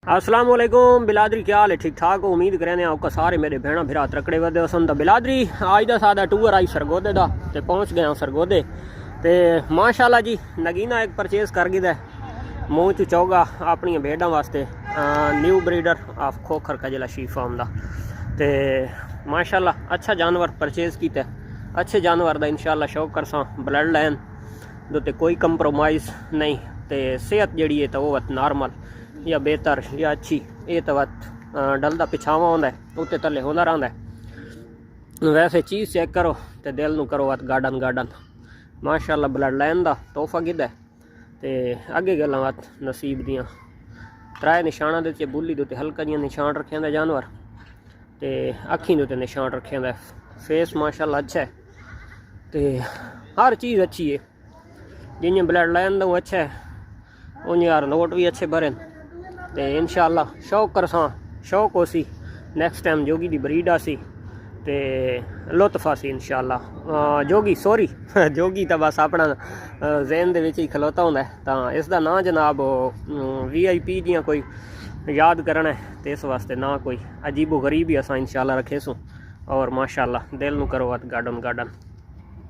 अस्सलाम वालेकुम बिलादरी, क्या हाल है? ठीक ठाक हो? उम्मीद करें आपका सारे मेरे भैन भरा तकड़े वधे सन। बिलादरी अज का सादा टूर आई सरगोदे का, तो पहुँच गया सरगोदे। तो माशाल्लाह जी नगीना एक परचेज कर गया मूँह च चौगा अपन भेड़ा वास्ते, न्यू ब्रीडर ऑफ खोखर का जिला शी फार्म का। तो माशाल्लाह अच्छा जानवर परचेज किया, अच्छे जानवर का इंशाल्लाह शौक करसा। ब्लड लाइन दे कोई कंप्रोमाइज़ नहीं, तो सेहत जी है तो वो नॉर्मल या बेहतर या अच्छी, ये तो डलदा पिछावा होंदा है, उत्ते थले होंदा रहिंदा है। वैसे चीज़ चेक करो तो दिल नूं करो गार्डन गार्डन। माशाल्लाह ब्लड लाइन का तोहफा गिदा है। तो अगे गल्लां नसीब दियां त्रै निशाना दे बुली दे हल्का जिहा निशान रखे दा जानवर, तो अखीं दे निशान रखे दा। फेस माशाल्लाह अच्छा है, तो हर चीज़ अच्छी है। जियां ब्लड लाइन दा अच्छा है उन यार नोट भी अच्छे भरे। तो इंशाल्लाह शौक करसा, शौक हो सी नैक्सट टाइम जोगी दी ब्रीड आसी तो लुत्फ आसी इंशाल्लाह। जोगी सॉरी जोगी तो बस अपना जहन दे विच ही खलोता होंदा है। तो इसका ना जनाब VIP दियाँ कोई याद करना है, तो इस वास्ते ना कोई अजीबो गरीब ही असा इंशाल्लाह रखे सूँ। और माशाल्लाह दिल नूं करो गार्डन गार्डन।